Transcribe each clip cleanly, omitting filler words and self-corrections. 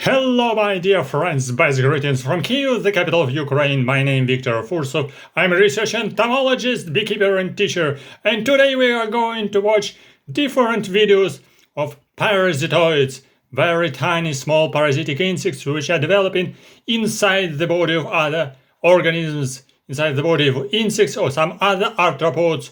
Hello, my dear friends, best greetings from Kyiv, the capital of Ukraine. My name is Victor Fursov. I'm a research entomologist, beekeeper and teacher, and today we are going to watch different videos of parasitoids, very tiny small parasitic insects which are developing inside the body of other organisms, inside the body of insects or some other arthropods.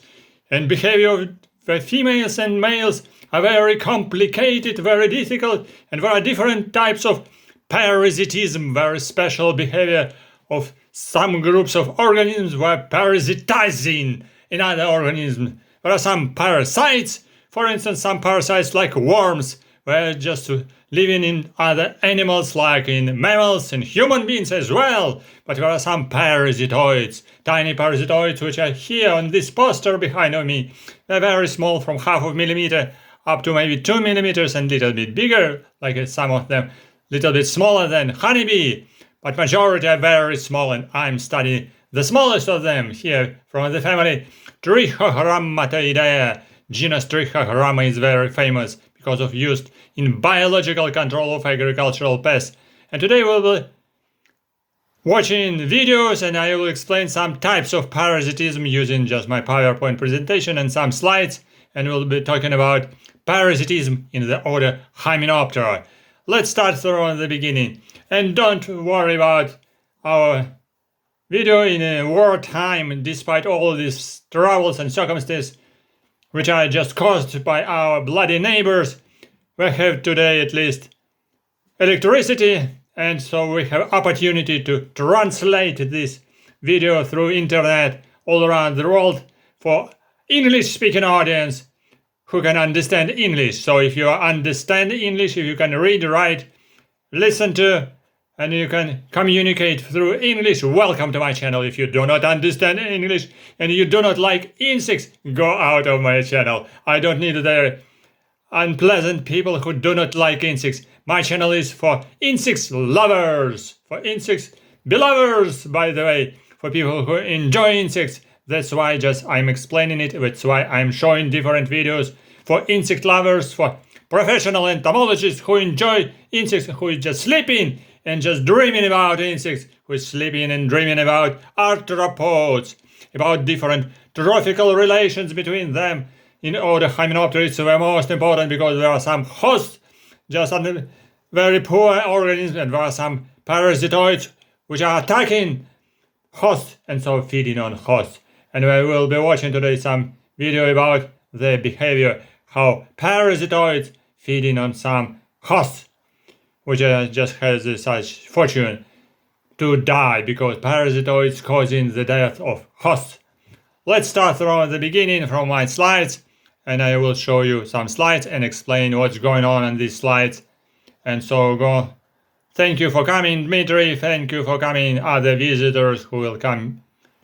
And behavior of the females and males are very complicated, very difficult, and there are different types of parasitism, very special behavior of some groups of organisms were parasitizing in other organisms. There are some parasites, for instance, some parasites like worms were just living in other animals like in mammals and human beings as well. But there are some parasitoids, tiny parasitoids which are here on this poster behind me. They're very small, from half of a millimeter up to maybe 2 millimeters and a little bit bigger, like some of them little bit smaller than honeybee, but majority are very small, and I'm studying the smallest of them here from the family Trichogrammateidae. Genus Trichogramma is very famous because of used in biological control of agricultural pests. And today we'll be watching videos and I will explain some types of parasitism using just my PowerPoint presentation and some slides, and we'll be talking about parasitism in the order Hymenoptera. Let's start from the beginning. And don't worry about our video in a wartime, despite all these troubles and circumstances which are just caused by our bloody neighbors. We have today at least electricity, and so we have opportunity to translate this video through internet all around the world for English-speaking audience who can understand English. So if you understand English, if you can read, write, listen to, and you can communicate through English, welcome to my channel. If you do not understand English and you do not like insects, go out of my channel. I don't need their unpleasant people who do not like insects. My channel is for insects lovers, for insects belovers, by the way, for people who enjoy insects. That's why I'm explaining it. That's why I'm showing different videos for insect lovers, for professional entomologists who enjoy insects, who is just sleeping and just dreaming about insects, who is sleeping and dreaming about arthropods, about different trophical relations between them. In order Hymenoptera is the most important because there are some hosts, just very poor organisms, and there are some parasitoids which are attacking hosts and so feeding on hosts. And we will be watching today some video about the behavior, how parasitoids feeding on some hosts, which just has such fortune to die because parasitoids causing the death of hosts. Let's start from the beginning, from my slides, and I will show you some slides and explain what's going on in these slides. And so go. Thank you for coming, Dmitry. Thank you for coming, other visitors who will come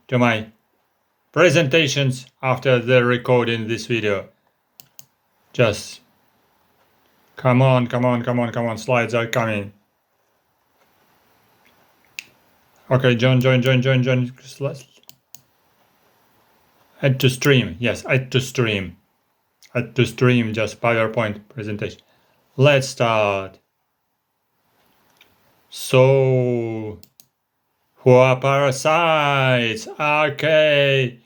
to my presentations after the recording this video. Just come on, slides are coming. Okay, join. Add to stream, yes, add to stream, just PowerPoint presentation. Let's start. So, who are parasites? Okay.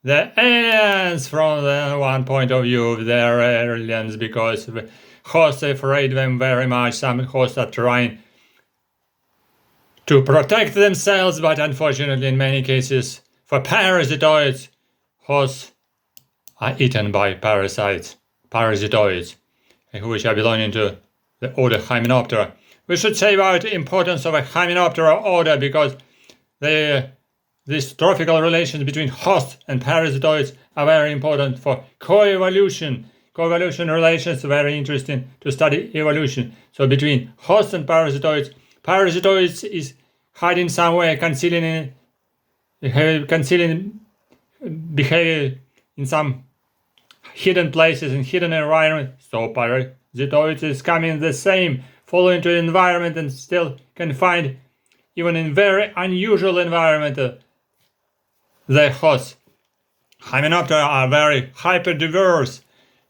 The aliens, from the one point of view, they're aliens because the hosts afraid them very much. Some hosts are trying to protect themselves, but unfortunately in many cases for parasitoids, hosts are eaten by parasites, parasitoids, which are belonging to the order Hymenoptera. We should say about the importance of a Hymenoptera order because these trophical relations between hosts and parasitoids are very important for coevolution. Coevolution relations are very interesting to study evolution. So between hosts and parasitoids is hiding somewhere, concealing behavior in some hidden places and hidden environment. So parasitoids is coming the same, fall into the environment and still can find, even in very unusual environment, the hosts. Hymenoptera are very hyperdiverse,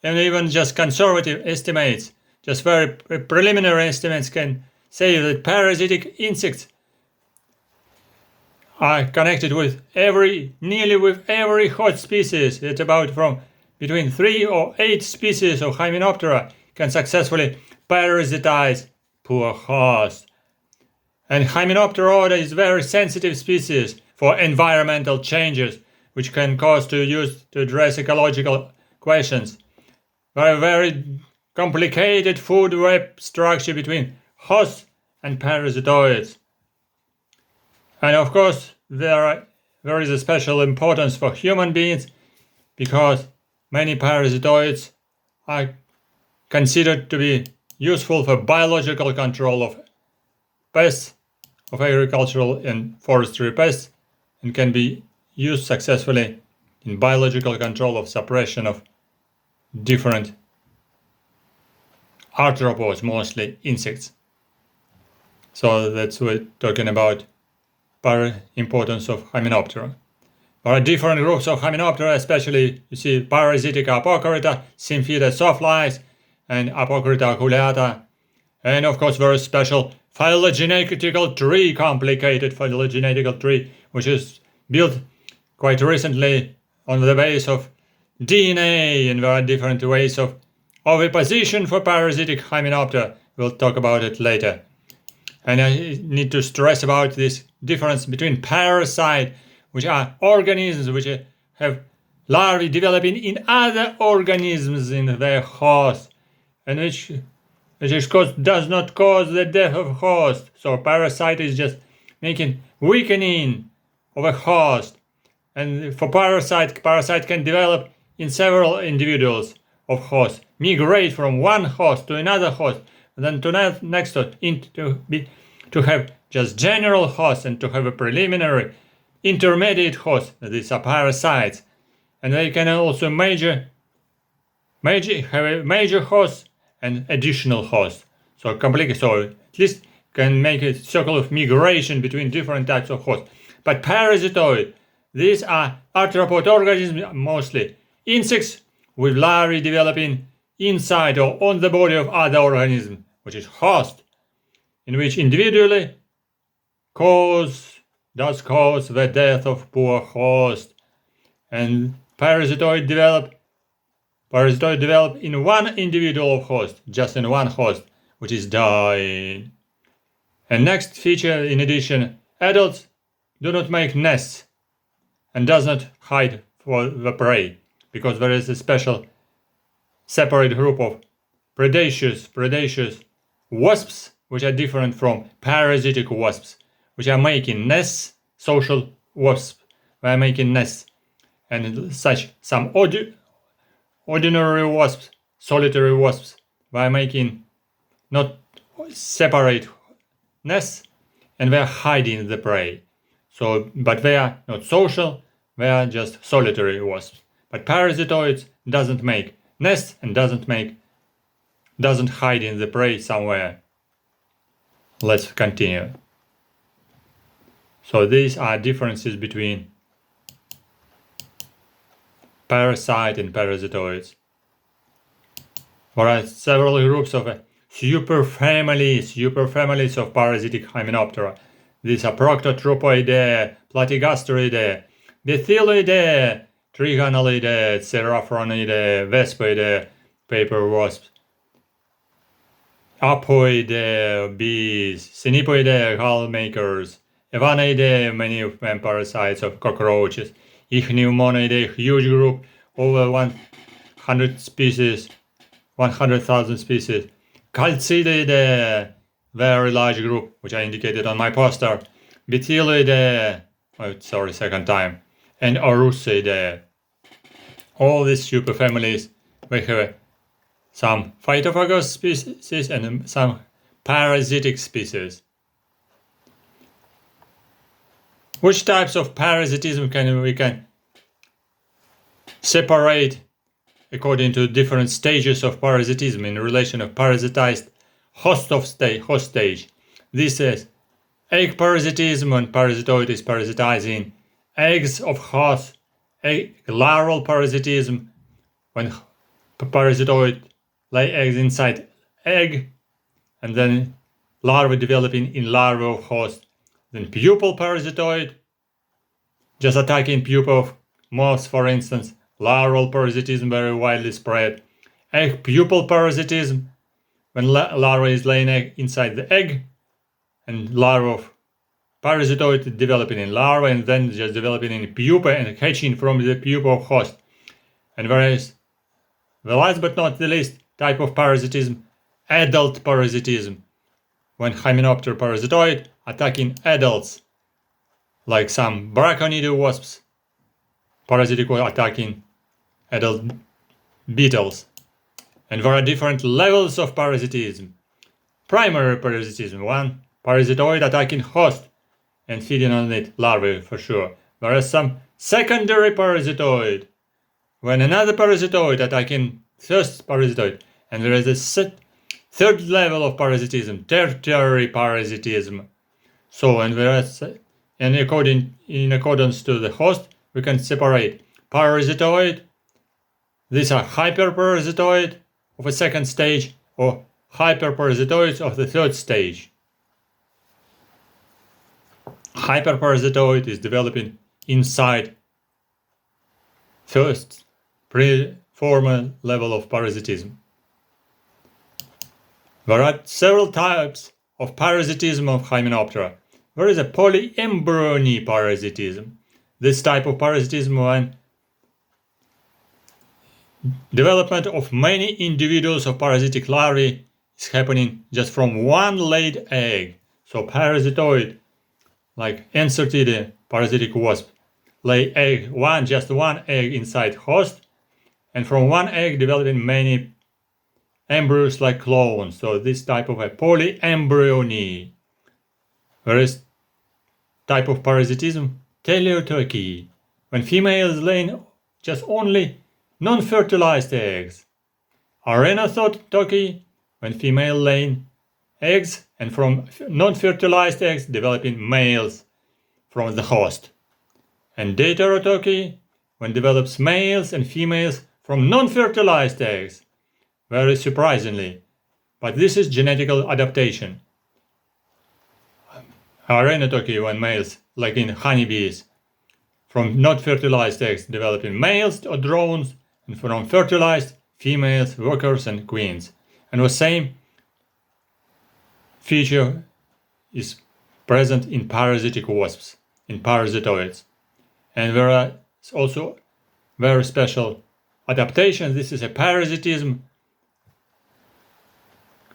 and even just conservative estimates, just very preliminary estimates can say that parasitic insects are connected with nearly with every host species. It's about from between 3 or 8 species of Hymenoptera can successfully parasitize poor host. And Hymenoptera is very sensitive species for environmental changes, which can cause to use to address ecological questions. Very complicated food web structure between hosts and parasitoids. And of course, there is a special importance for human beings because many parasitoids are considered to be useful for biological control of pests, of agricultural and forestry pests, and can be used successfully in biological control of suppression of different arthropods, mostly insects. So that's what we're talking about importance of Hymenoptera. There are different groups of Hymenoptera, especially you see parasitic Apocrita, Symphyta softlice, and Apocrita oculata. And of course very special phylogenetical tree, complicated phylogenetical tree, which is built quite recently on the base of DNA, and there are different ways of oviposition for parasitic Hymenoptera. We'll talk about it later. And I need to stress about this difference between parasite, which are organisms which have larvae developing in other organisms in their host, and which does not cause the death of host. So parasite is just making weakening of a host. And for parasite can develop in several individuals of host, migrate from one host to another host, and then to next host, to have just general host and to have a preliminary intermediate host. These are parasites, and they can also have a major host and additional host. So complicated. So at least can make a circle of migration between different types of hosts. But parasitoid, these are arthropod organisms, mostly insects with larvae developing inside or on the body of other organisms, which is host, in which individually does cause the death of poor host. And parasitoid develop in one individual of host, just in one host, which is dying. And next feature, in addition, adults do not make nests and does not hide for the prey, because there is a special separate group of predaceous wasps, which are different from parasitic wasps, which are making nests, social wasps, they are making nests, and such some ordinary wasps, solitary wasps, they are making not separate nests, and they are hiding the prey. So, but they are not social, they are just solitary wasps. But parasitoids doesn't make nests and doesn't hide in the prey somewhere. Let's continue. So these are differences between parasite and parasitoids. There are several groups of superfamilies of parasitic Hymenoptera. These are Proctotropoideae, Platygastroideae, Bethyloideae, Trigonalidae, Seraphonidae, Vespidae, paper wasps, Apoideae, bees, Cynipoideae, gallmakers, Evanidae, many of them parasites of cockroaches, Ichneumonidae, huge group, over 100,000 species, Chalcidoidea, very large group, which I indicated on my poster, Bethyloideae, second time, and Orussidae. All these superfamilies, we have some phytophagous species and some parasitic species. Which types of parasitism we can separate according to different stages of parasitism in relation of parasitized host stage? This is egg parasitism, when parasitoid is parasitizing eggs of host, larval parasitism, when parasitoid lay eggs inside egg and then larvae developing in larvae of host. Then pupal parasitoid, just attacking pupa of moths, for instance. Larval parasitism very widely spread. Egg pupal parasitism, when larva is laying egg inside the egg, and larva of parasitoid developing in larva and then just developing in pupa and hatching from the pupa of host. And whereas the last but not the least type of parasitism, adult parasitism, when Hymenoptera parasitoid attacking adults, like some Braconidae wasps, parasitic attacking adult beetles. And there are different levels of parasitism. Primary parasitism, one parasitoid attacking host and feeding on it, larvae for sure. Whereas some secondary parasitoid, when another parasitoid attacking first parasitoid. And there is a third level of parasitism, tertiary parasitism. So, and whereas in accordance to the host, we can separate parasitoid. These are hyperparasitoid of a second stage or hyperparasitoids of the third stage. Hyperparasitoid is developing inside first pre-formal level of parasitism. There are several types of parasitism of Hymenoptera. There is a polyembryony parasitism. This type of parasitism when development of many individuals of parasitic larvae is happening just from one laid egg. So parasitoid, like Chalcidoidea, parasitic wasp, lay egg, just one egg inside host, and from one egg developing many embryos like clones. So this type of a polyembryony. Whereas type of parasitism, teleotoky, when females laying just only non-fertilized eggs. Arenothotoky, when female laying eggs and from non-fertilized eggs developing males from the host. And deuterotoky, when develops males and females from non-fertilized eggs. Very surprisingly, but this is genetical adaptation. Arenotokii, when males, like in honeybees, from not fertilized eggs developing males or drones, and from fertilized females, workers and queens. And the same feature is present in parasitic wasps, in parasitoids. And there are also very special adaptations. This is a parasitism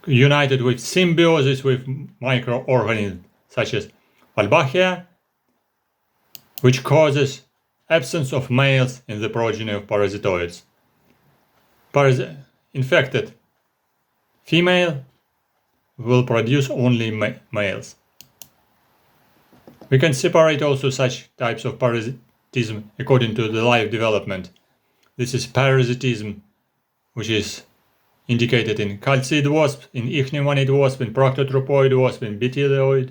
united with symbiosis with microorganisms such as Albachia, which causes absence of males in the progeny of parasitoids. Infected female will produce only males. We can separate also such types of parasitism according to the life development. This is parasitism, which is indicated in chalcid wasp, in ichneumoniid wasp, in proctotropoid wasp, in betyloid.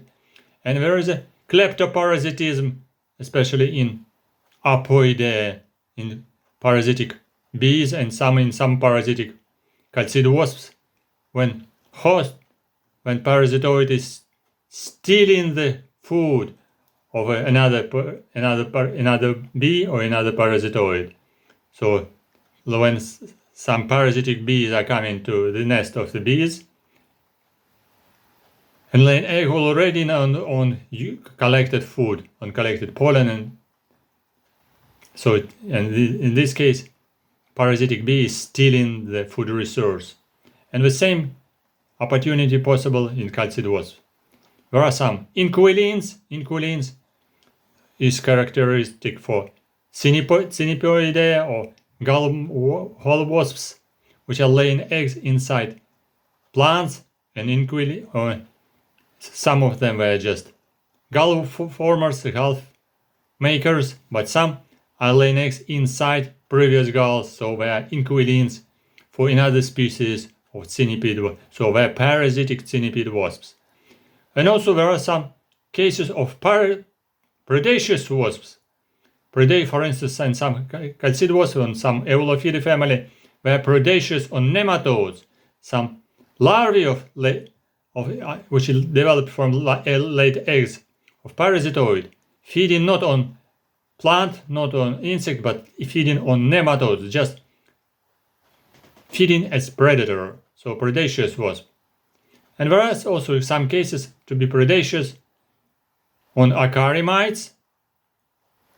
And there is a kleptoparasitism, especially in Apoidea, in parasitic bees, and in some parasitic chalcid wasps, when parasitoid is stealing the food of another bee or another parasitoid. So when some parasitic bees are coming to the nest of the bees and laying egg already on collected food, on collected pollen, and so in this case parasitic bee is stealing the food resource. And the same opportunity possible in chalcid wasps. There are some inquilines. Inquilines is characteristic for Cynipoidea or gall wasps, which are laying eggs inside plants, and some of them were just gall formers, gall makers, but some are laying eggs inside previous galls, so they are inquilines for another species of cynipid, so they are parasitic cynipid wasps. And also there are some cases of predaceous wasps. For instance, in some chalcid wasps and some Eulophidae family, they are predaceous on nematodes. Some larvae of which develop from late eggs of parasitoid, feeding not on plant, not on insect, but feeding on nematodes, just feeding as predator, so predaceous wasp. And whereas also some cases to be predaceous on acariamides,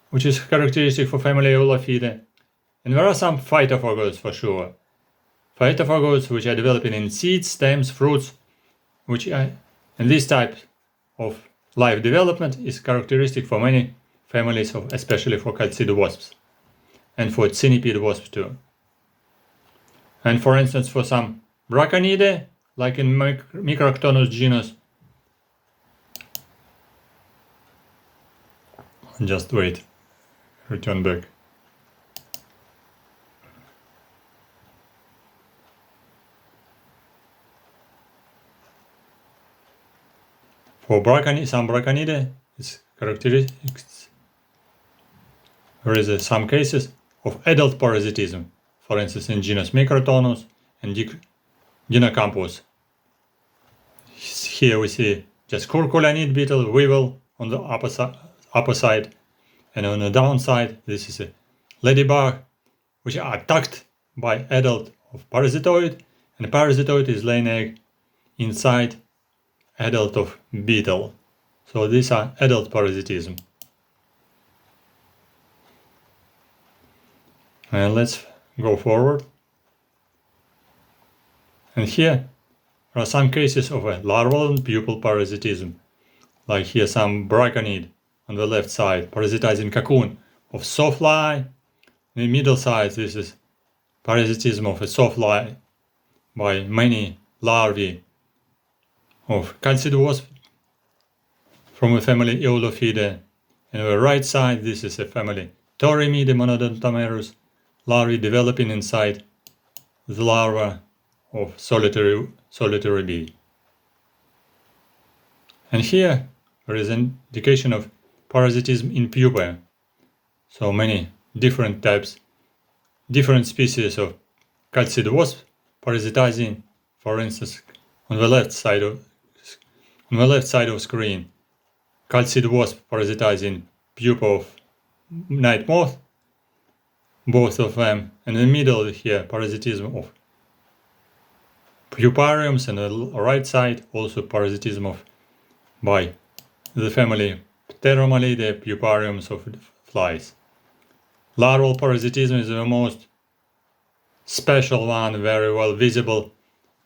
which is characteristic for family Eulophidae, and there are some phytophagous for sure. Phytophagous which are developing in seeds, stems, fruits, and this type of life development is characteristic for many families, especially for chalcid wasps and for centipede wasps too. And for instance, for some Braconidae, like in Microctonus genus, just wait, return back. For some Braconidae, it's characteristics. There is some cases of adult parasitism, for instance in genus Microtonus and Dinocampus. Here we see just curculanid beetle, weevil on the upper side, and on the downside this is a ladybug, which are attacked by adult of parasitoid, and the parasitoid is laying egg inside adult of beetle. So these are adult parasitism. And let's go forward. And here there are some cases of a larval and pupal parasitism, like here some braconid on the left side, parasitizing cocoon of sawfly. In the middle side, this is parasitism of a sawfly by many larvae of chalcid wasp from a family Eulophidae. And on the right side, this is a family Taurimidae monodontomerus, larvae developing inside the larva of solitary bee. And here there is an indication of parasitism in pupae. So many different types, different species of chalcid wasp parasitizing, for instance, on the left side of screen, chalcid wasp parasitizing pupa of night moth, both of them, and in the middle here parasitism of pupariums, and on the right side also parasitism of by the family Pteromalidae, pupariums of flies. Larval parasitism is the most special one, very well visible.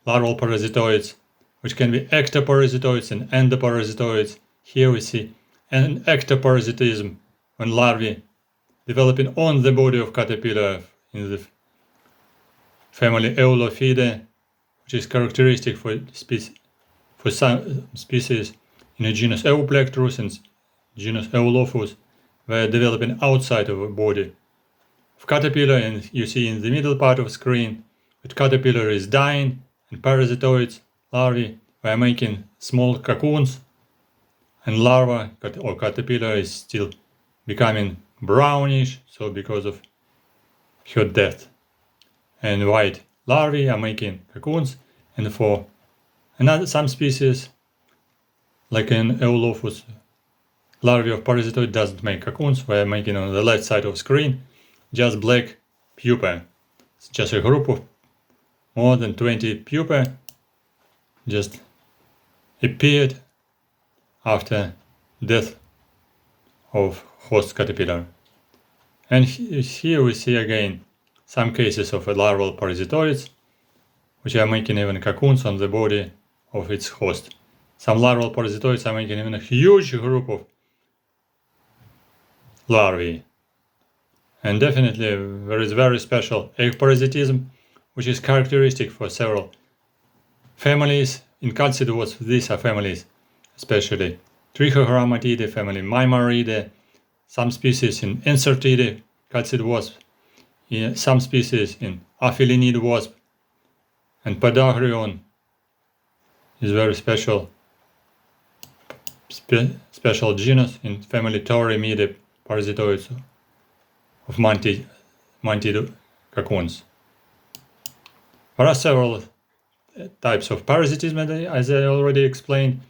Larval parasitoids, which can be ectoparasitoids and endoparasitoids. Here we see an ectoparasitism when larvae developing on the body of caterpillar in the family Eulophidae, which is characteristic for some species in the genus Euplectrus and genus Eulophus, were developing outside of the body of caterpillar. And you see in the middle part of the screen that caterpillar is dying and parasitoids, larvae, were making small cocoons, and larva or caterpillar is still becoming brownish, so because of her death. And white larvae are making cocoons, and for some species, like in Eulophus, larvae of parasitoid doesn't make cocoons. We're making on the left side of screen just black pupae. It's just a group of more than 20 pupae just appeared after death of host caterpillar. And here we see again some cases of larval parasitoids, which are making even cocoons on the body of its host. Some larval parasitoids are making even a huge group of larvae. And definitely there is very special egg parasitism, which is characteristic for several families. In chalcid wasps, these are families, especially Trichogrammatidea, family Mimaridae, some species in Incertidae, chalcid wasp, some species in Aphelinid wasp, and Podagrion is very special genus in family Taurimidae, parasitoids of mantid cocoons. There are several types of parasitism, as I already explained.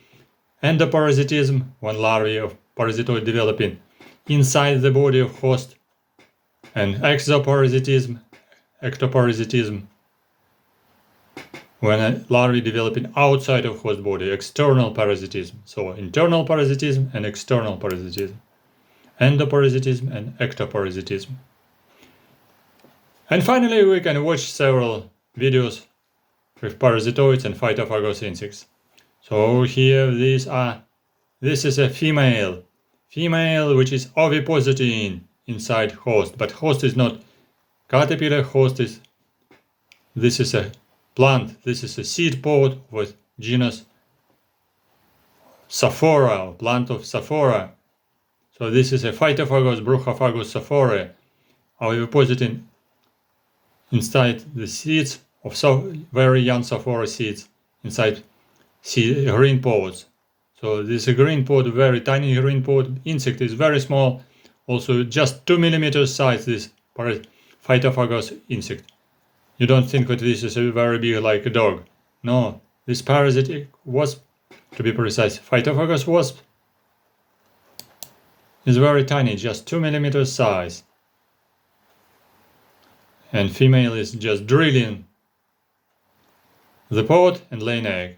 Endoparasitism, when larvae of parasitoid developing inside the body of host, and exoparasitism, ectoparasitism, when a larvae developing outside of host body, external parasitism. So internal parasitism and external parasitism, endoparasitism and ectoparasitism. And finally, we can watch several videos with parasitoids and phytophagous insects. So here this is a female which is ovipositing inside host, but host is not caterpillar, this is a plant, this is a seed pod with genus Sophora, plant of Sophora. So this is a phytophagous Bruchophagus Sophorae, ovipositing inside the seeds of very young Sophora seeds inside green pods. So this green pod, very tiny green pod insect, is very small, also just 2 millimeters size, this phytophagous insect. You don't think that this is a very big like a dog. No, this parasitic wasp, to be precise, phytophagous wasp, is very tiny, just 2 millimeters size. And female is just drilling the pod and laying egg.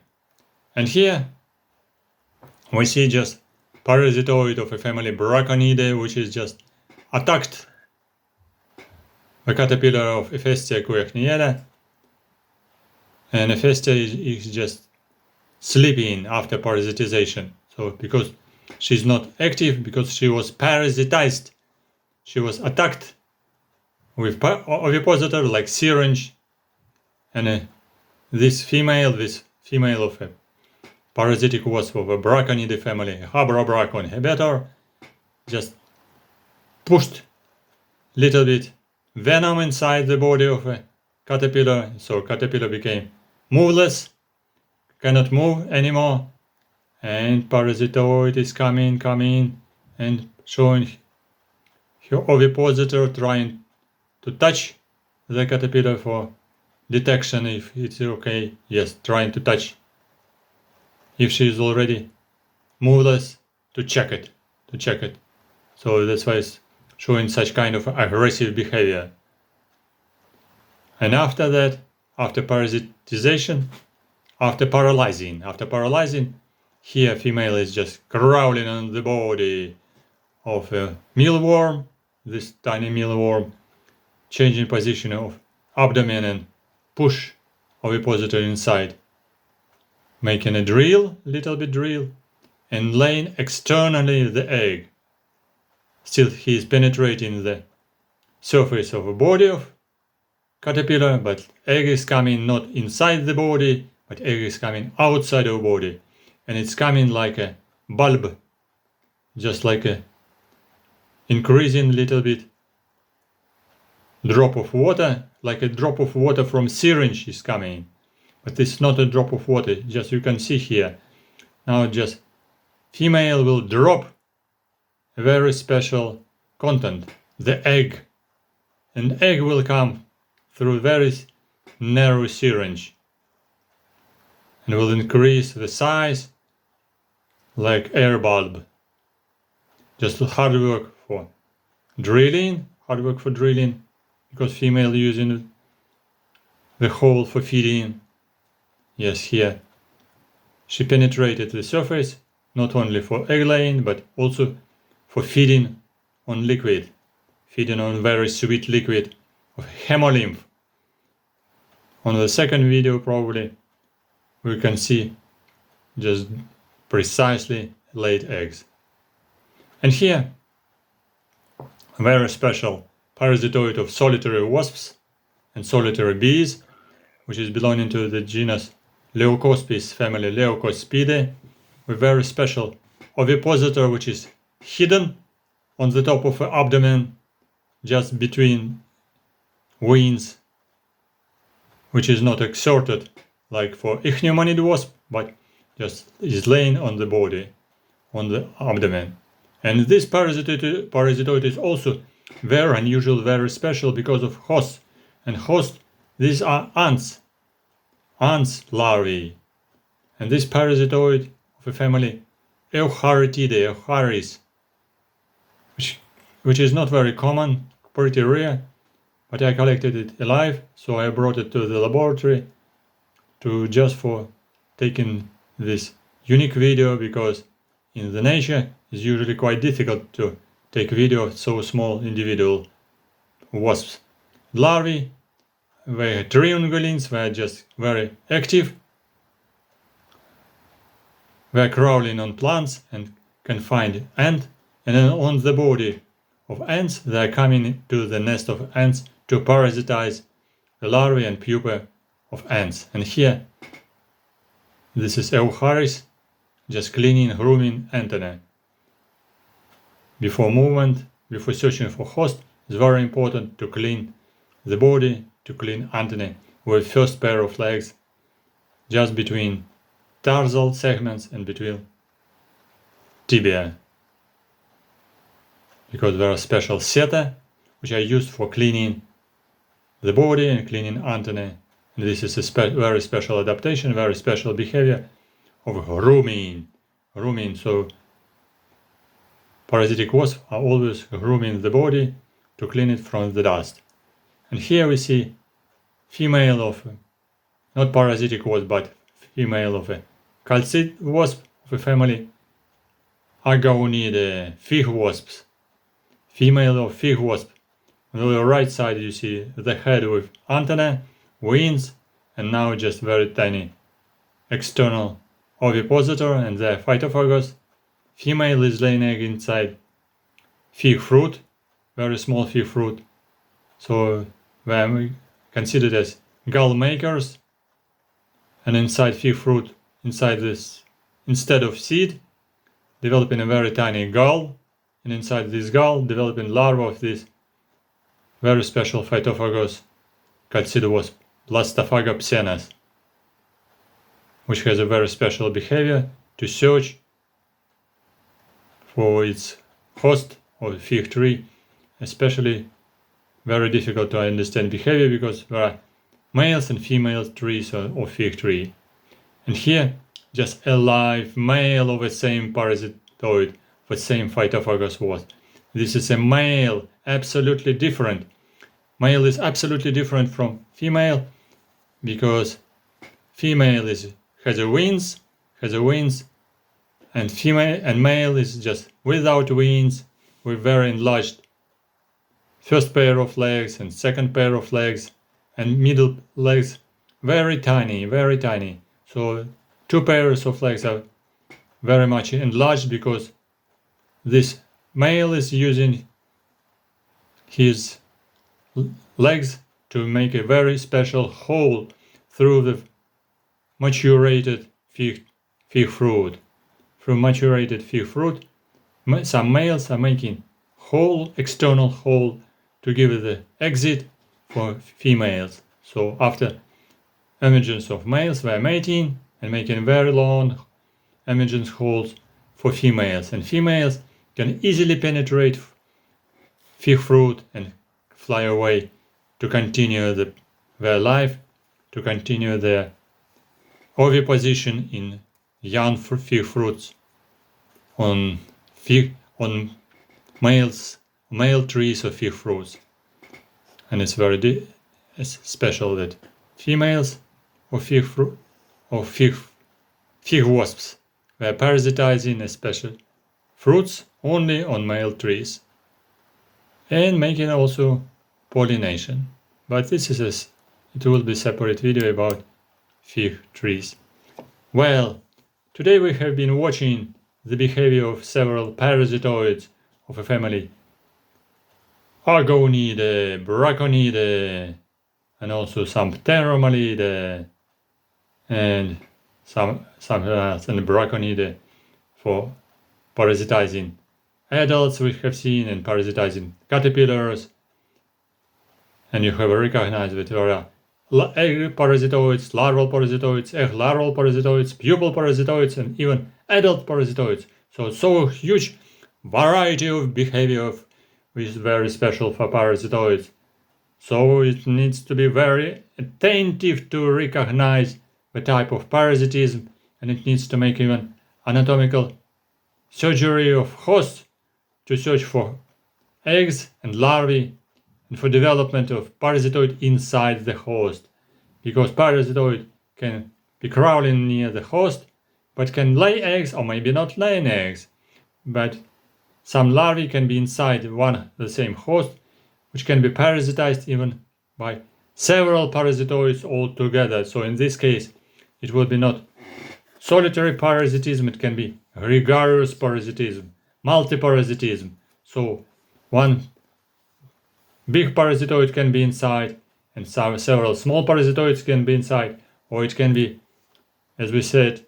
And here we see just parasitoid of a family Braconidae, which is just attacked the caterpillar of Ephestia querniella, and Ephestia is just sleeping after parasitization. So because she's not active, because she was parasitized, she was attacked with ovipositor like syringe, and this female of a parasitic wasp of a Braconidae family, Habrobracon hebetor, just pushed little bit venom inside the body of a caterpillar, so caterpillar became moveless, cannot move anymore, and parasitoid is coming and showing her ovipositor trying to touch the caterpillar for detection if it's okay. Yes, trying to touch. If she is already moveless, to check it. So that's why it's showing such kind of aggressive behavior. And after that, after parasitization, after paralyzing, here female is just crawling on the body of a mealworm, this tiny mealworm, changing position of abdomen and push ovipositor inside, making a little bit drill, and laying externally the egg. Still he is penetrating the surface of the body of caterpillar, but egg is coming not inside the body, but egg is coming outside of body, and it's coming like a bulb, just like a increasing little bit drop of water, like a drop of water from syringe is coming, but it's not a drop of water, just you can see here. Now just female will drop a very special content, the egg, and egg will come through very narrow syringe and will increase the size like air bulb. Just hard work for drilling, because female using the hole for feeding. Yes, here she penetrated the surface not only for egg laying but also for feeding on liquid, feeding on very sweet liquid of hemolymph. On the second video probably we can see just precisely laid eggs. And here a very special parasitoid of solitary wasps and solitary bees, which is belonging to the genus Leucospis family Leucospidae, with very special ovipositor which is hidden on the top of the abdomen, just between wings, which is not exerted like for ichneumoniid wasp, but just is laying on the body, on the abdomen. And this parasitoid is also very unusual, very special because of hosts. And hosts, these are ants. ants larvae. And this parasitoid of a family Eucharytidae, which is not very common, pretty rare, but I collected it alive, so I brought it to the laboratory just for taking this unique video, because in the nature it's usually quite difficult to take video of so small individual wasps. Larvae, they are triungulins, they are just very active. They are crawling on plants and can find ant, and then on the body of ants they are coming to the nest of ants to parasitize the larvae and pupa of ants. And here, this is Eucharis, just cleaning, grooming antennae. Before movement, before searching for host, it's very important to clean the body, to clean antennae with first pair of legs, just between tarsal segments and between tibia, because there are special seta which are used for cleaning the body and cleaning antennae. And this is a very special adaptation, very special behavior of grooming. So parasitic wasps are always grooming the body to clean it from the dust. And here we see female of, not parasitic wasp, but female of a chalcid wasp of a family Braconidae, fig wasps. Female of fig wasp. On the right side you see the head with antennae, wings, and now just very tiny external ovipositor, and the phytophagous. Female is laying egg inside fig fruit, very small fig fruit. So they are considered as gall makers, and inside fig fruit, inside this, instead of seed, developing a very tiny gall, and inside this gall developing larvae of this very special phytophagous chalcid wasp, Blastophaga psenas, which has a very special behavior to search for its host or fig tree, especially very difficult to understand behavior because there are males and female trees of fig tree. And here, just a live male of the same parasitoid, the same phytophagous wasp. This is a male, absolutely different. Male is absolutely different from female because female has a wings, and female and male is just without wings, with very enlarged first pair of legs and second pair of legs, and middle legs very tiny. So two pairs of legs are very much enlarged because this male is using his legs to make a very special hole through the maturated fig fruit. Through maturated fig fruit, some males are making external hole to give the exit for females. So after emergence of males, they are mating and making very long emergence holes for females. And females can easily penetrate fig fruit and fly away to continue their life, to continue their oviposition in young fig fruits on male trees of fig fruits. And it's very special that females of fig wasps were parasitizing especially fruits only on male trees and making also pollination. But it will be a separate video about fig trees. Well, today we have been watching the behavior of several parasitoids of a family Braconidae, Braconidae, and also some Entomologidae and some else, and Braconidae for parasitizing adults we have seen and parasitizing caterpillars. And you have recognized that there are egg parasitoids, larval parasitoids, egg larval parasitoids, pupal parasitoids, and even adult parasitoids. So huge variety of behavior which is very special for parasitoids. So it needs to be very attentive to recognize the type of parasitism, and it needs to make even anatomical surgery of hosts to search for eggs and larvae and for development of parasitoid inside the host, because parasitoid can be crawling near the host but can lay eggs or maybe not laying eggs, but some larvae can be inside the same host, which can be parasitized even by several parasitoids all together. So in this case it will be not solitary parasitism, it can be gregarious parasitism, multiparasitism. So one big parasitoid can be inside and several small parasitoids can be inside, or it can be, as we said,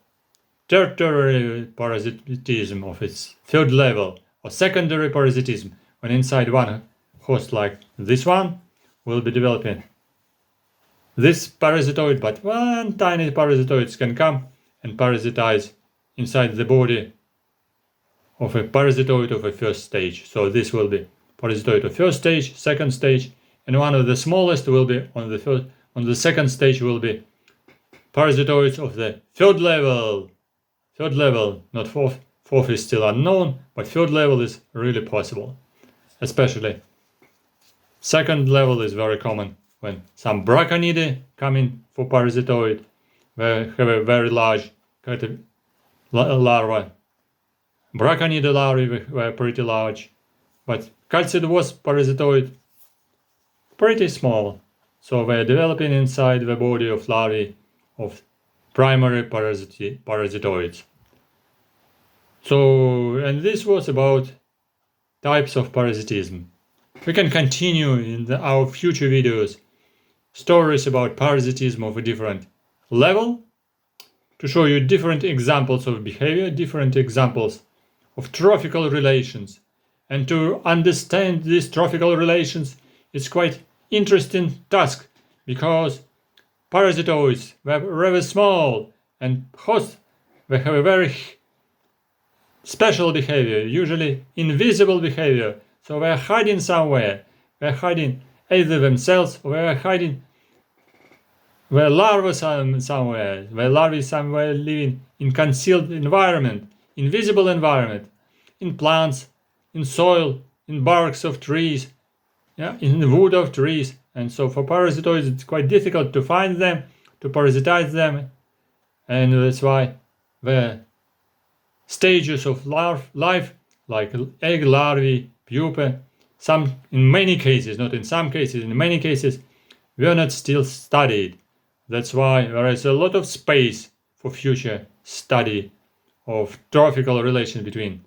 tertiary parasitism of its third level, or secondary parasitism, when inside one host like this one will be developing this parasitoid, but one tiny parasitoid can come and parasitize inside the body of a parasitoid of a first stage. So this will be parasitoid of first stage, second stage, and one of the smallest will be on the second stage will be parasitoids of the third level. Third level, not fourth. Fourth is still unknown, but third level is really possible. Especially second level is very common when some Braconidae come in for parasitoid. They have a very large larva. Braconidae larvae were pretty large, but chalcid wasp parasitoid pretty small. So they are developing inside the body of larvae of primary parasitoids. So, and this was about types of parasitism. We can continue in our future videos stories about parasitism of a different level, to show you different examples of behavior, different examples of trophical relations. And to understand these trophical relations is quite interesting task, because parasitoids were rather small and hosts they have a very special behavior, usually invisible behavior. So they are hiding somewhere. They are hiding either themselves or they are hiding their larvae somewhere. Their larvae somewhere living in concealed environment, invisible environment, in plants, in soil, in barks of trees, in the wood of trees. And so for parasitoids it's quite difficult to find them, to parasitize them, and that's why the stages of life, like egg, larvae, pupa, in many cases, not in some cases, in many cases, were not still studied. That's why there is a lot of space for future study of trophical relations between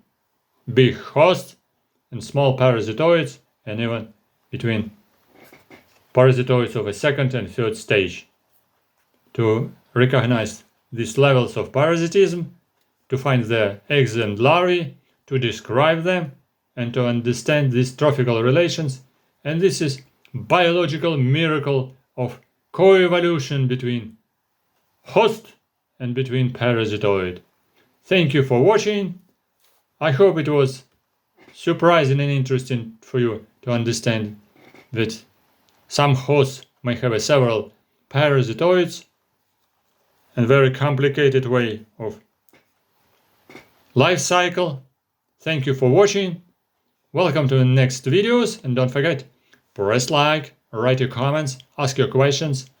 big hosts and small parasitoids, and even between parasitoids of a second and third stage. To recognize these levels of parasitism, to find their eggs and larvae, to describe them, and to understand these trophical relations. And this is biological miracle of coevolution between host and between parasitoid. Thank you for watching. I hope it was surprising and interesting for you to understand that some hosts may have several parasitoids and very complicated way of life cycle. Thank you for watching. Welcome to the next videos, and don't forget, press like, write your comments, ask your questions,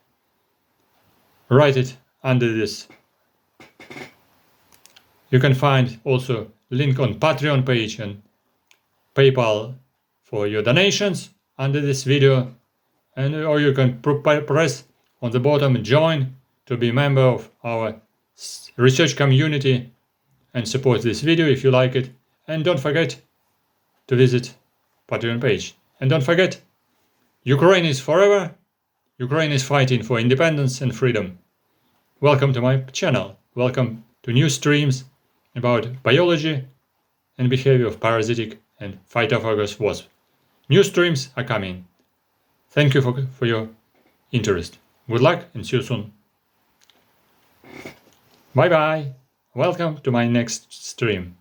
write it under this. You can find also link on Patreon page and PayPal for your donations under this video, and or you can press on the bottom join to be a member of our research community and support this video if you like it. And don't forget to visit Patreon page. And don't forget, Ukraine is forever. Ukraine is fighting for independence and freedom. Welcome to my channel. Welcome to new streams about biology and behavior of parasitic and phytophagous wasps. New streams are coming. Thank you for your interest. Good luck and see you soon. Bye bye. Welcome to my next stream.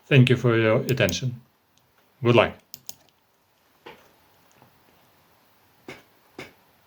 Thank you for your attention. Good luck.